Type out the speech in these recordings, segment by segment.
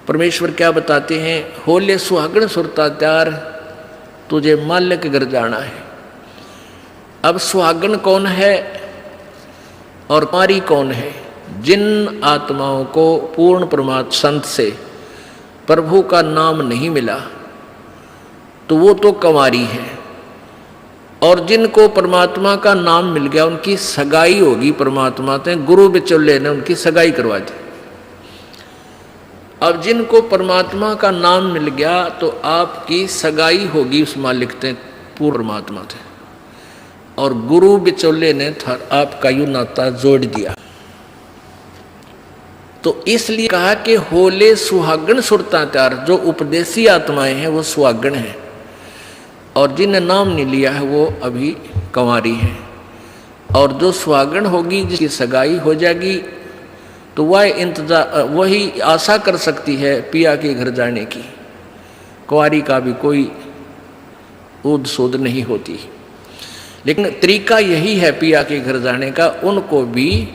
परमेश्वर क्या बताते हैं, होले सुहागण सुरता त्यार तुझे माल्य के घर जाना है। अब सुहागण कौन है और कुंवारी कौन है? जिन आत्माओं को पूर्ण परमात्मा संत से प्रभु का नाम नहीं मिला तो वो तो कुंवारी है, और जिनको परमात्मा का नाम मिल गया उनकी सगाई होगी परमात्मा से, गुरु बिचौले ने उनकी सगाई करवा दी। अब जिनको परमात्मा का नाम मिल गया तो आपकी सगाई होगी उस मालिक से, पूर्ण परमात्मा से, और गुरु बिचौले ने आपका यू नाता जोड़ दिया। तो इसलिए कहा कि होले सुहागण सुरता त्यार, जो उपदेशी आत्माएं हैं वो सुहागण हैं, और जिन्हें नाम नहीं लिया है वो अभी कुंवारी है। और जो सुहागण होगी जिसकी सगाई हो जाएगी तो वह इंतजार वही आशा कर सकती है पिया के घर जाने की। कुंवारी का भी कोई ऊद सूद नहीं होती, लेकिन तरीका यही है पिया के घर जाने का, उनको भी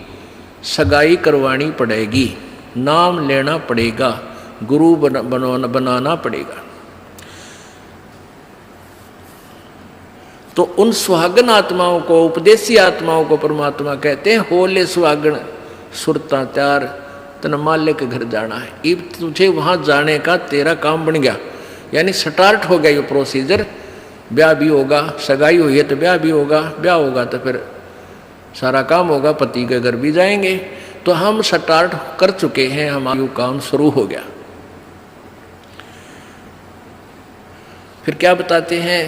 सगाई करवानी पड़ेगी, नाम लेना पड़ेगा, गुरु बनाना पड़ेगा। तो उन सुहागन आत्माओं को, उपदेशी आत्माओं को परमात्मा कहते हैं होले सुहागण सुरता त्यार तन माल्य के घर जाना है। अब तुझे वहां जाने का तेरा काम बन गया, यानी स्टार्ट हो गया ये प्रोसीजर। ब्याह भी होगा, सगाई हुई है तो ब्याह भी होगा, ब्याह होगा तो फिर सारा काम होगा, पति के घर भी जाएंगे। तो हम स्टार्ट कर चुके हैं, हमारा काम शुरू हो गया। फिर क्या बताते हैं,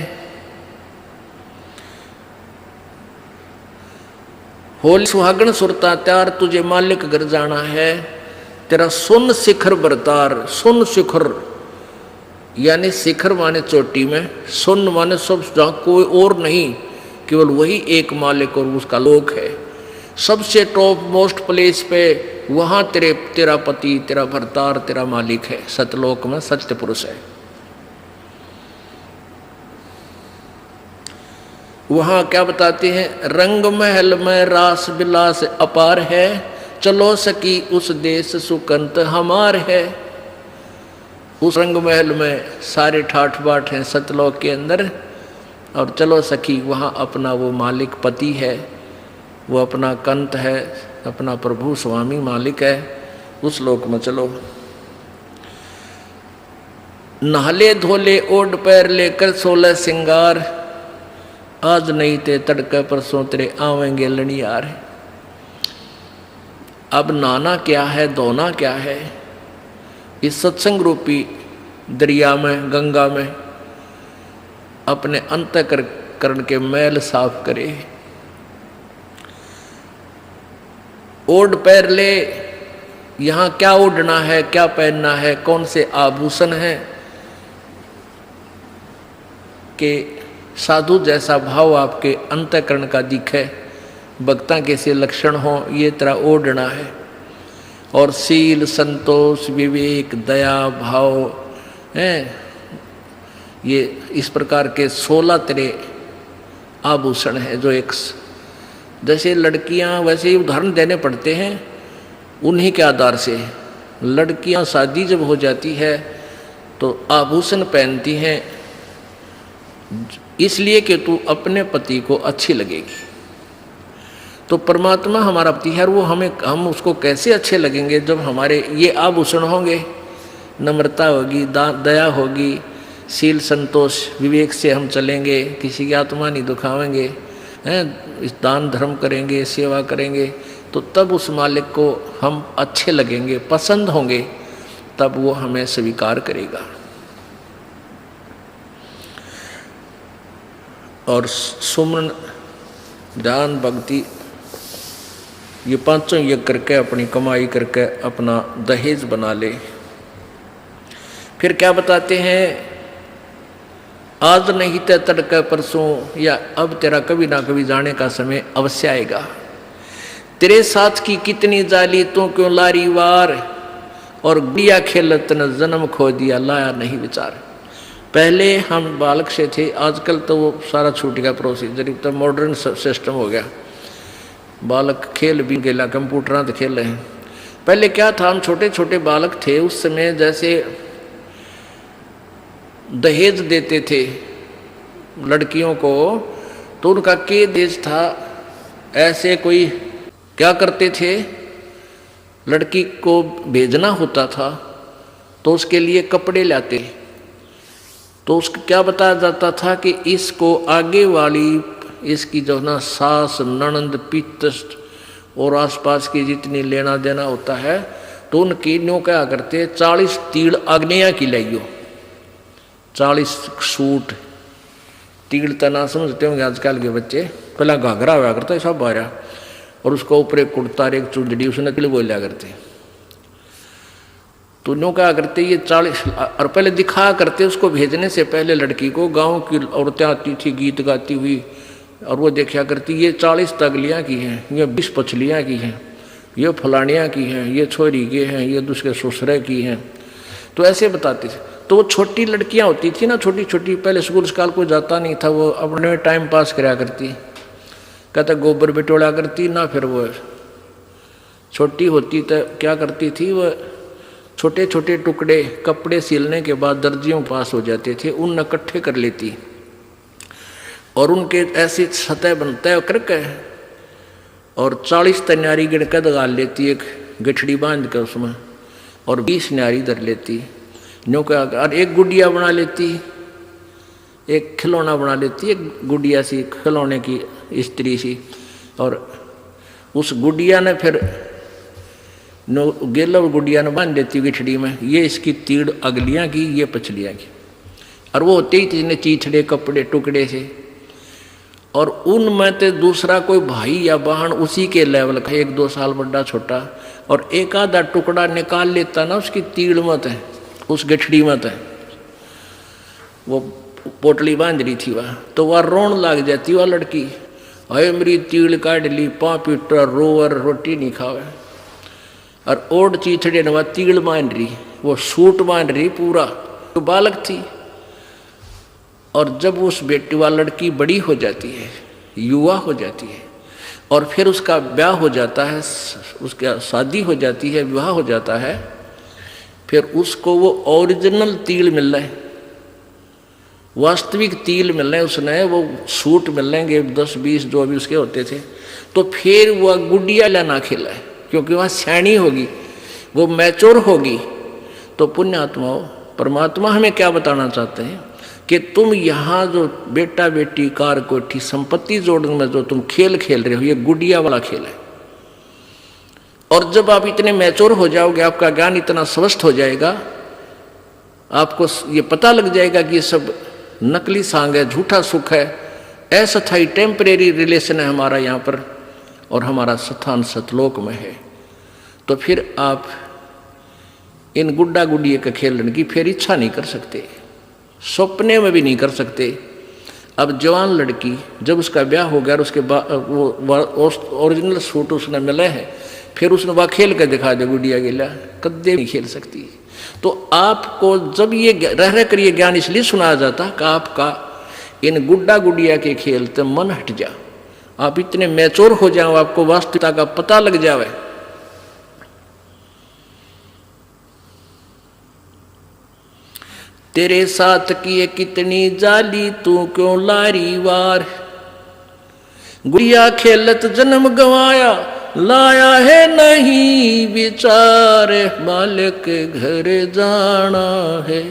होली सुहागण सुरता त्यार तुझे मालिक घर जाना है, तेरा सुन शिखर बरतार। सुन शिखर यानी शिखर माने चोटी में, सुन माने सब जहाँ कोई और नहीं, केवल वही एक मालिक और उसका लोक है। सबसे टॉप मोस्ट प्लेस पे वहाँ तेरा पति, तेरा भरतार, तेरा मालिक है। सतलोक में सत्य पुरुष है। वहाँ क्या बताते हैं, रंग महल में रास विलास अपार है, चलो सकी उस देश सुकंत हमार है। उस रंग महल में सारे ठाठ बाट हैं सतलोक के अंदर, और चलो सखी वहाँ अपना वो मालिक पति है, वो अपना कंत है, अपना प्रभु स्वामी मालिक है, उस लोक में चलो। नहले धोले ओढ़ पैर लेकर 16 सिंगार, आज नहीं ते तड़के परसों तेरे आवेंगे लड़ियार। अब नहाना क्या है, धोना क्या है, इस सत्संग रूपी दरिया में, गंगा में अपने अंतःकरण के मैल साफ करे। ओढ़ पैर ले, यहाँ क्या ओढ़ना है, क्या पहनना है, कौन से आभूषण है कि साधु जैसा भाव आपके अंतःकरण का दिखे, भक्ता कैसे लक्षण हो, ये तरह ओढ़ना है। और शील, संतोष, विवेक, दया भाव हैं, ये इस प्रकार के 16 तरह आभूषण हैं जो एक जैसे लड़कियां वैसे ही उदाहरण देने पड़ते हैं उन्हीं के आधार से। लड़कियां शादी जब हो जाती है तो आभूषण पहनती हैं इसलिए कि तू अपने पति को अच्छी लगेगी। तो परमात्मा हमारा पति है, वो हम उसको कैसे अच्छे लगेंगे जब हमारे ये आभूषण होंगे, नम्रता होगी, दया होगी, शील, संतोष, विवेक से हम चलेंगे, किसी की आत्मा नहीं दुखावेंगे, हैं, इस दान धर्म करेंगे, सेवा करेंगे, तो तब उस मालिक को हम अच्छे लगेंगे, पसंद होंगे, तब वो हमें स्वीकार करेगा। और सुमन, ध्यान, भक्ति, ये पांचों यज्ञ करके अपनी कमाई करके अपना दहेज बना ले। फिर क्या बताते हैं, आज नहीं ते तड़के परसों, या अब तेरा कभी ना कभी जाने का समय अवश्य आएगा। तेरे साथ की कितनी जाली तू क्यों लारी वार, और गुड़िया खेलत न जन्म खो दिया लाया नहीं विचार। पहले हम बालक से थे, आजकल तो वो सारा छूट गया प्रोसीजर, तो मॉडर्न सिस्टम हो गया। बालक खेल भी गेला, कंप्यूटर तो खेल रहे हैं। पहले क्या था, हम छोटे छोटे बालक थे उस समय, जैसे दहेज देते थे लड़कियों को, तो उनका के देश था, ऐसे कोई क्या करते थे, लड़की को भेजना होता था तो उसके लिए कपड़े लाते, तो उसको क्या बताया जाता था कि इसको आगे वाली इसकी जो ना सास ननंद पितृ और आसपास की जितनी लेना देना होता है, तो उनकी न्यों क्या करते, 40 तीड़ अग्निया की लाइयो, 40 सूट। तीड़ तना समझते होंगे आजकल के बच्चे, पहला घाघरा हुआ करता है सब बारह, और उसको ऊपर एक कुर्ता एक चुंदड़ी उसने तिल बोलिया करते। तो न्यों क्या करते, ये 40, और पहले दिखाया करते उसको भेजने से पहले लड़की को, गांव की औरतें आती थी गीत गाती हुई, और वो देखा करती ये 40 तगलियाँ की हैं, ये 20 पछलियाँ की हैं, ये फलानियाँ की हैं, ये छोरी के हैं, ये दूसरे ससुरे की हैं, तो ऐसे बताते थे। तो वो छोटी लड़कियाँ होती थी ना, छोटी छोटी, पहले स्कूल स्काल कोई जाता नहीं था, वो अपने में टाइम पास कराया करती, कहता गोबर बिटोड़ा करती ना, फिर वो छोटी होती तो क्या करती थी, वो छोटे छोटे टुकड़े कपड़े सिलने के बाद दर्जियों पास हो जाते थे, उन इकट्ठे कर लेती और उनके ऐसी सतह बनता करके, और 40 तन्यारी गिड़का दगाल लेती, एक गठड़ी बांध के उसमें, और 20 न्यारी धर लेती, न्यों का, और एक गुड़िया बना लेती, एक खिलौना बना लेती, एक गुड़िया सी खिलौने की स्त्री सी, और उस गुड़िया ने फिर गेला गुड़िया ने बांध देती गिठड़ी में, ये इसकी तीड़ अगलियाँ की, ये पछलियाँ की, और वो होते ही इतने चीथड़े कपड़े टुकड़े से, और उनमें तो दूसरा कोई भाई या बहन उसी के लेवल का, 1-2 साल बड़ा छोटा, और एक आधा टुकड़ा निकाल लेता ना उसकी तीड़ मत है, उस गठड़ी मत है, वो पोटली बांध रही थी वह, तो वह रोन लग जाती वह लड़की, अरे मेरी तीड़ काट ली, पापीटा रोवर रोटी नहीं खावे, और ओढ़ चीथड़े ने वह तीड़ बांध रही, वो सूट बांध रही पूरा, तो बालक थी। और जब उस बेटी वाली लड़की बड़ी हो जाती है, युवा हो जाती है, और फिर उसका ब्याह हो जाता है, उसका शादी हो जाती है, विवाह हो जाता है, फिर उसको वो ओरिजिनल तिल मिल रहा है, वास्तविक तिल मिल रहे हैं, उसने वो सूट मिल लेंगे 10-20 जो अभी उसके होते थे, तो फिर वह गुड़िया लाना खेला है, क्योंकि वह सैनी होगी, वो मैच्योर होगी। तो पुण्यात्माओं, परमात्मा हमें क्या बताना चाहते हैं कि तुम यहाँ जो बेटा बेटी कार कोठी संपत्ति जोड़ने में जो तुम खेल खेल रहे हो, ये गुड़िया वाला खेल है। और जब आप इतने मैच्योर हो जाओगे, आपका ज्ञान इतना स्वस्थ हो जाएगा, आपको ये पता लग जाएगा कि ये सब नकली सांग है, झूठा सुख है, अस्थायी टेम्परेरी रिलेशन है हमारा यहाँ पर, और हमारा स्थान सतलोक में है। तो फिर आप इन गुड्डा गुड़िया के खेलने की फिर इच्छा नहीं कर सकते, सपने में भी नहीं कर सकते। अब जवान लड़की जब उसका ब्याह हो गया और उसके बाद वो ओरिजिनल सूट उसने मिले हैं, फिर उसने वह खेल कर दिखा दे गुड़िया गिला, कदे नहीं खेल सकती। तो आपको जब ये रह कर ये ज्ञान इसलिए सुनाया जाता कि आपका इन गुड्डा गुड़िया के खेल से मन हट जा, आप इतने मैच्योर हो जाओ, आपको वास्तविकता का पता लग जावे। तेरे साथ किए कितनी जाली, तू क्यों लारी वार, गुड़िया खेलत जन्म गवाया, लाया है नहीं विचार, मालिक के घर जाना है।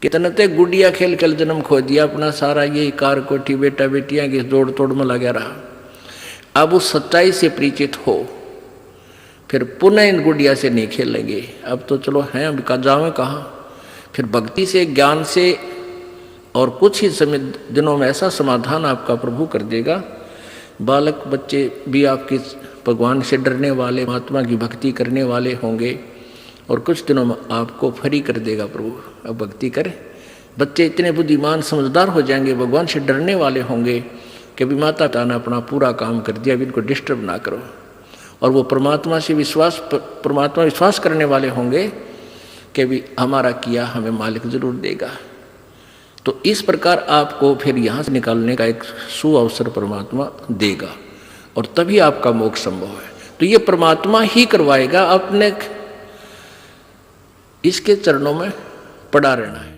कितने ते गुड़िया खेल खेल जन्म खो दिया अपना सारा, यही कार कोठी बेटा बेटियां की जोड़ तोड़ में लगा रहा। अब उस सच्चाई से परिचित हो, फिर पुनः इन गुड़िया से नहीं खेलेंगे। अब तो चलो हैं, अब का जावे कहाँ, फिर भक्ति से ज्ञान से और कुछ ही समय दिनों में ऐसा समाधान आपका प्रभु कर देगा। बालक बच्चे भी आपके भगवान से डरने वाले, महात्मा की भक्ति करने वाले होंगे, और कुछ दिनों में आपको फ्री कर देगा प्रभु। अब भक्ति करें, बच्चे इतने बुद्धिमान समझदार हो जाएंगे, भगवान से डरने वाले होंगे कि भी माता पिता ने अपना पूरा काम कर दिया, अभी इनको डिस्टर्ब ना करो। और वो परमात्मा से विश्वास करने वाले होंगे कि भी हमारा किया हमें मालिक जरूर देगा। तो इस प्रकार आपको फिर यहाँ से निकालने का एक सुअवसर परमात्मा देगा। और तभी आपका मोक्ष संभव है। तो ये परमात्मा ही करवाएगा, अपने इसके चरणों में पड़ा रहना है।